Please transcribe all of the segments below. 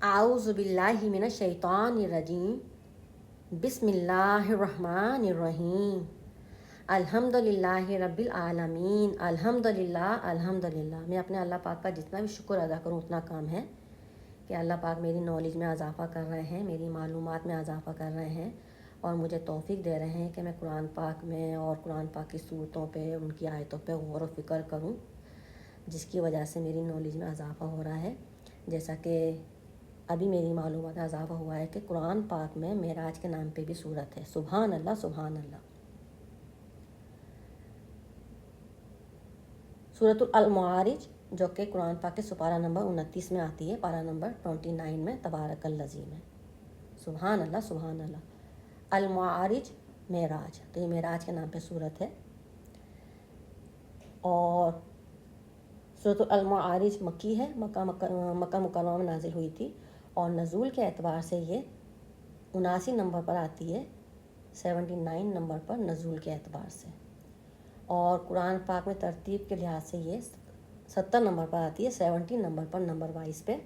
اعوذ باللہ من الشیطان الرجیم بسم اللہ الرحمن الرحیم الحمدللہ رب العالمین الحمدللہ میں اپنے اللہ پاک کا جتنا بھی شکر ادا کروں اتنا کام ہے کہ اللہ پاک میری نالج میں اضافہ کر رہے ہیں، میری معلومات میں اضافہ کر رہے ہیں اور مجھے توفیق دے رہے ہیں کہ میں قرآن پاک میں اور قرآن پاک کی صورتوں پہ، ان کی آیتوں پہ غور و فکر کروں، جس کی وجہ سے میری نالج میں اضافہ ہو رہا ہے۔ جیسا کہ ابھی میری معلومات میں اضافہ ہوا ہے کہ قرآن پاک میں معراج کے نام پہ بھی صورت ہے۔ سبحان اللہ سبحان اللہ۔ سورۃ المعارج جو کہ قرآن پاک کے سپارہ نمبر 29 میں آتی ہے، پارہ نمبر 29 میں تبارک الذی میں۔ سبحان اللہ سبحان اللہ۔ المعارج معراج، تو یہ معراج کے نام پہ صورت ہے۔ اور سورۃ المعارج مکی ہے، مکہ مکرمہ میں نازل ہوئی تھی، اور نزول کے اعتبار سے یہ 79 نمبر پر آتی ہے، 79 نمبر پر نزول کے اعتبار سے۔ اور قرآن پاک میں ترتیب کے لحاظ سے یہ 70 نمبر پر آتی ہے، 70 نمبر پر نمبر وائز پہ،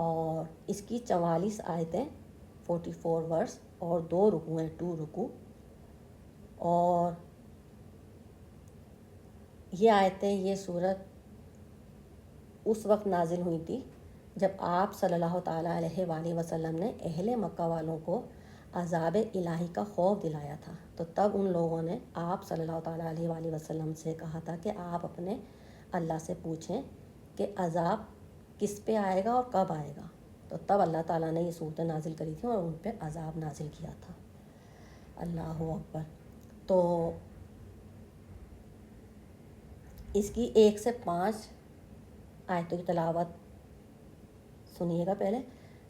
اور اس کی 44 آیتیں، 44 ورس اور 2 رکوع ہیں، 2 رکوع۔ اور یہ آیتیں، یہ صورت اس وقت نازل ہوئی تھی جب آپ صلی اللہ تعالیٰ علیہ وآلہ وسلم نے اہل مکہ والوں کو عذاب الہی کا خوف دلایا تھا، تو تب ان لوگوں نے آپ صلی اللہ تعالیٰ علیہ وآلہ وسلم سے کہا تھا کہ آپ اپنے اللہ سے پوچھیں کہ عذاب کس پہ آئے گا اور کب آئے گا، تو تب اللہ تعالیٰ نے یہ صورتیں نازل کری تھیں اور ان پہ عذاب نازل کیا تھا۔ اللہ اکبر۔ تو اس کی 1 سے 5 آیتوں کی تلاوت سنیے گا پہلے،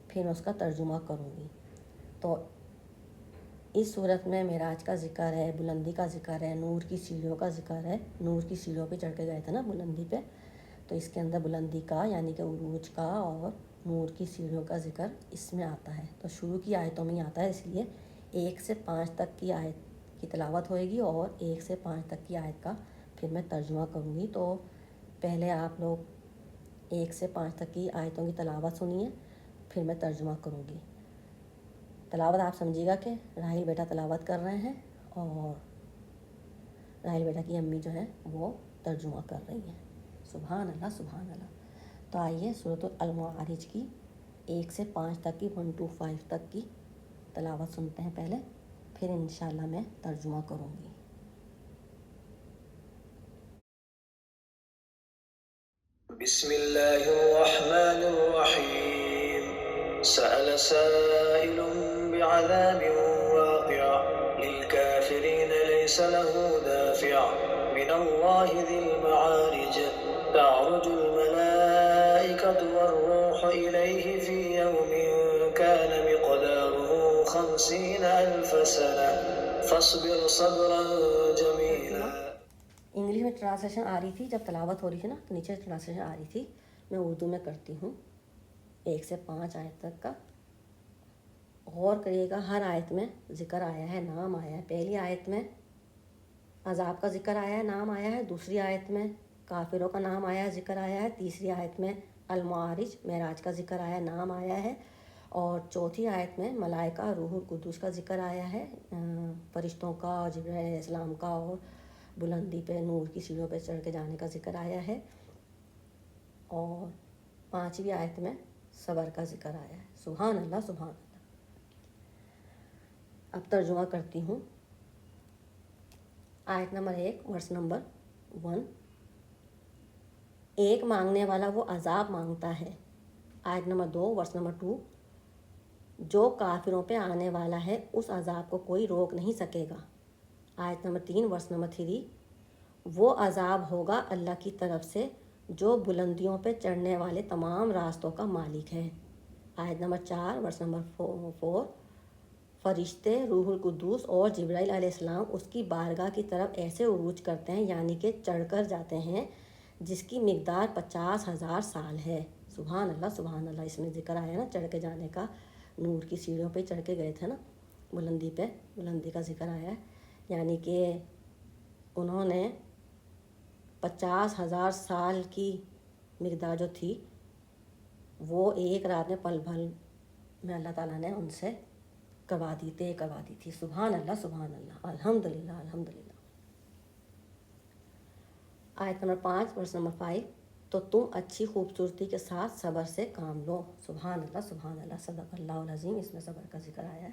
پھر میں اس کا ترجمہ کروں گی۔ تو اس صورت میں معراج کا ذکر ہے، بلندی کا ذکر ہے، نور کی سیڑھیوں کا ذکر ہے۔ نور کی سیڑھیوں پہ چڑھ کے گئے تھے نا بلندی پہ، تو اس کے اندر بلندی کا یعنی کہ عروج کا اور نور کی سیڑھیوں کا ذکر اس میں آتا ہے۔ تو شروع کی آیتوں میں ہی آتا ہے، اس لیے 1 سے 5 تک کی آیت کی تلاوت ہوئے گی اور 1 سے 5 تک کی آیت کا پھر میں ترجمہ کروں گی۔ تو پہلے آپ لوگ 1 سے 5 تک کی آیتوں کی تلاوت سنیے، پھر میں ترجمہ کروں گی۔ تلاوت آپ سمجھیے گا کہ راحیل بیٹا تلاوت کر رہے ہیں اور راحیل بیٹا کی امی جو ہے وہ ترجمہ کر رہی ہیں۔ سبحان اللہ سبحان اللہ۔ تو آئیے سورۃ المعارج کی 1 سے 5 تک کی، 1 to 5 تک کی تلاوت سنتے ہیں پہلے، پھر انشاءاللہ میں ترجمہ کروں گی۔ بسم الله الرحمن الرحيم سأل سائل بعذاب واقع للكافرين ليس له دافع من الله ذي المعارج تعرج الملائكة والروح إليه في يوم كان مقداره 50 ألف سنة فاصبر صبرا جميلا۔ انگلش میں ٹرانسلیشن آ رہی تھی، جب تلاوت ہو رہی تھی نا تو نیچے ٹرانسلیشن آ رہی تھی، میں اردو میں کرتی ہوں۔ 1 سے 5 آیت تک کا غور کریے گا، ہر آیت میں ذکر آیا ہے، نام آیا ہے۔ پہلی آیت میں عذاب کا ذکر آیا ہے، نام آیا ہے۔ دوسری آیت میں کافروں کا نام آیا ہے، ذکر آیا ہے۔ تیسری آیت میں المعارج معراج کا ذکر آیا ہے، نام آیا ہے۔ اور چوتھی آیت میں ملائکہ روح القدس کا ذکر آیا ہے، فرشتوں کا اور جبرائیل علیہ السلام کا، اور بلندی پہ نور کی سیڑھیوں پہ چڑھ کے جانے کا ذکر آیا ہے۔ اور 5ویں آیت میں صبر کا ذکر آیا ہے۔ سبحان اللہ سبحان اللہ۔ اب ترجمہ کرتی ہوں۔ آیت نمبر 1 ورس نمبر 1۔ ایک مانگنے والا وہ عذاب مانگتا ہے۔ آیت نمبر 2 ورس نمبر 2۔ جو کافروں پہ آنے والا ہے اس عذاب کو کوئی روک نہیں سکے گا۔ آیت نمبر 3 ورس نمبر 3۔ وہ عذاب ہوگا اللہ کی طرف سے جو بلندیوں پہ چڑھنے والے تمام راستوں کا مالک ہے۔ آیت نمبر 4 ورس نمبر 4۔ فرشتے روح القدس اور جبرائیل علیہ السلام اس کی بارگاہ کی طرف ایسے عروج کرتے ہیں، یعنی کہ چڑھ کر جاتے ہیں، جس کی مقدار 50,000 سال ہے۔ سبحان اللہ سبحان اللہ۔ اس میں ذکر آیا نا چڑھ کے جانے کا، نور کی سیڑھیوں پہ چڑھ کے گئے تھے نا بلندی پہ، بلندی کا ذکر آیا ہے، یعنی کہ انہوں نے 50,000 سال کی مقدار جو تھی وہ ایک رات میں پل بھل میں اللہ تعالیٰ نے ان سے کروا دی تھی. سبحان اللہ سبحان اللہ، الحمدللہ الحمدللہ. آیت نمبر 5 ورس نمبر 5، تو تم اچھی خوبصورتی کے ساتھ صبر سے کام لو. سبحان اللہ سبحان اللہ، صدق اللہ العظیم. اس میں صبر کا ذکر آیا ہے.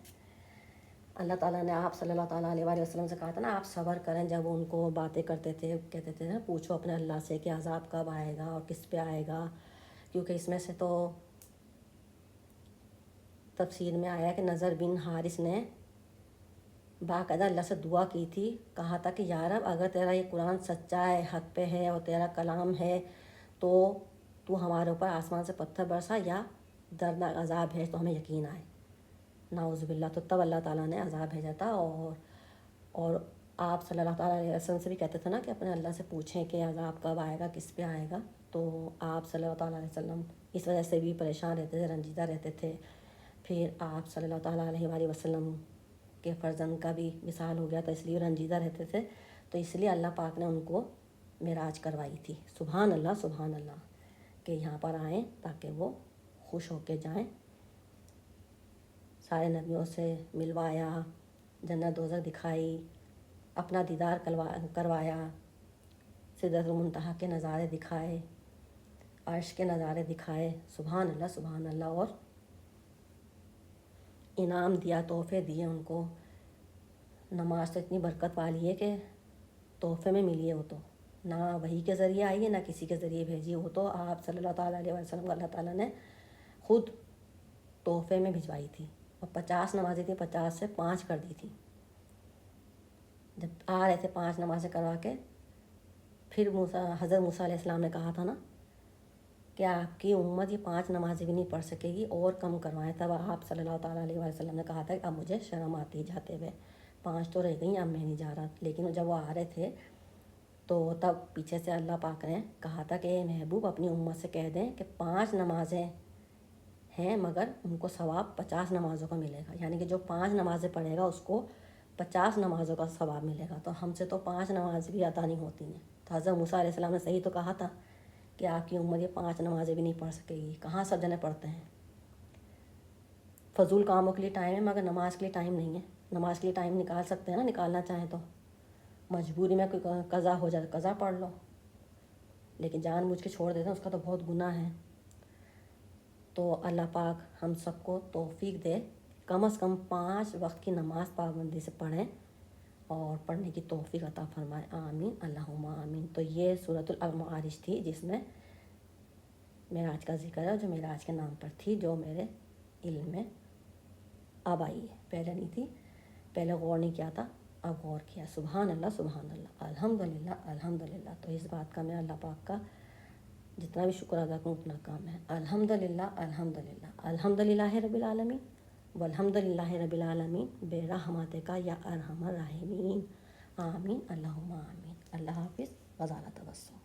اللہ تعالیٰ نے آپ صلی اللہ تعالیٰ علیہ وسلم سے کہا تھا نا آپ صبر کریں. جب ان کو باتیں کرتے تھے کہتے تھے نا پوچھو اپنے اللہ سے کہ عذاب کب آئے گا اور کس پہ آئے گا، کیونکہ اس میں سے تو تفسیر میں آیا کہ نضر بن حارث نے باقاعدہ اللہ سے دعا کی تھی، کہا تھا کہ یا رب اگر تیرا یہ قرآن سچا ہے، حق پہ ہے اور تیرا کلام ہے تو تو ہمارے اوپر آسمان سے پتھر برسا یا دردناک عذاب بھیج تو ہمیں یقین آئے. نعوذ باللہ. تو تب اللہ تعالیٰ نے عذاب بھیجا تھا. اور آپ صلی اللہ تعالیٰ علیہ وسلم سے بھی کہتے تھے نا کہ اپنے اللہ سے پوچھیں کہ عذاب کب آئے گا، کس پہ آئے گا. تو آپ صلی اللہ تعالیٰ علیہ وسلم اس وجہ سے بھی پریشان رہتے تھے، رنجیدہ رہتے تھے. پھر آپ صلی اللہ تعالیٰ علیہ وآلہ وسلم کے فرزند کا بھی وصال ہو گیا تھا، اس لیے رنجیدہ رہتے تھے. تو اس لیے اللہ پاک نے ان کو معراج کروائی تھی. سبحان اللہ سبحان اللہ، کہ یہاں پر آئیں تاکہ وہ خوش ہو کے جائیں. سارے نبیوں سے ملوایا، جنت دوزخ دکھائی، اپنا دیدار کروایا، سدرۃ المنتہا کے نظارے دکھائے، عرش کے نظارے دکھائے. سبحان اللہ سبحان اللہ. اور انعام دیا، تحفے دیے ان کو. نماز تو اتنی برکت والی ہے کہ تحفے میں ملی ہے. وہ تو نہ وحی کے ذریعے آئی ہے نہ کسی کے ذریعے بھیجی. وہ تو آپ صلی اللہ تعالیٰ علیہ وسلم کو اللہ تعالیٰ نے خود تحفے میں بھجوائی تھی. اور 50 نمازیں تھیں، 50 سے 5 کر دی تھی. جب آ رہے تھے 5 نمازیں کروا کے، پھر حضرت موسیٰ علیہ السلام نے کہا تھا نا کہ آپ کی امت یہ 5 نمازیں بھی نہیں پڑھ سکے گی، اور کم کروائیں. تب آپ صلی اللہ تعالیٰ علیہ وسلم نے کہا تھا کہ اب مجھے شرم آتی ہے جاتے ہوئے، 5 تو رہ گئیں، اب میں نہیں جا رہا. لیکن جب وہ آ رہے تھے تو تب پیچھے سے اللہ پاک نے کہا تھا کہ اے محبوب اپنی امت سے کہہ دیں کہ 5 نمازیں ہیں مگر ان کو ثواب 50 نمازوں کا ملے گا. یعنی کہ جو 5 نمازیں پڑھے گا اس کو 50 نمازوں کا ثواب ملے گا. تو ہم سے تو 5 نماز بھی عطا نہیں ہوتی ہیں. تو حضرت موسیٰ علیہ السلام نے صحیح تو کہا تھا کہ آپ کی امت یہ 5 نمازیں بھی نہیں پڑھ سکے گی. کہاں سب جنے پڑھتے ہیں. فضول کاموں کے لیے ٹائم ہے مگر نماز کے لیے ٹائم نہیں ہے. نماز کے لیے ٹائم نکال سکتے ہیں نا، نکالنا چاہیں تو. مجبوری میں کوئی قضا ہو جائے تو قضا پڑھ لو، لیکن جان بوجھ کے چھوڑ دیتے ہیں اس کا تو بہت گناہ ہے. تو اللہ پاک ہم سب کو توفیق دے، کم از کم 5 وقت کی نماز پابندی سے پڑھیں اور پڑھنے کی توفیق عطا فرمائے. آمین اللہم آمین. تو یہ سورۃ المعارج تھی جس میں معراج کا ذکر ہے، جو معراج کے نام پر تھی، جو میرے علم میں اب آئی ہے. پہلے نہیں تھی، پہلے غور نہیں کیا تھا، اب غور کیا. سبحان اللہ سبحان اللہ، الحمدللہ الحمدللہ. تو اس بات کا میں اللہ پاک کا جتنا بھی شکر ادا کروں اتنا کام ہے. الحمدللہ الحمدللہ الحمدللہ رب العالمین والحمدللہ رب العالمین برحمتک یا ارحم الراحمین. آمین اللہم آمین. اللہ حافظ. وزارت توسع.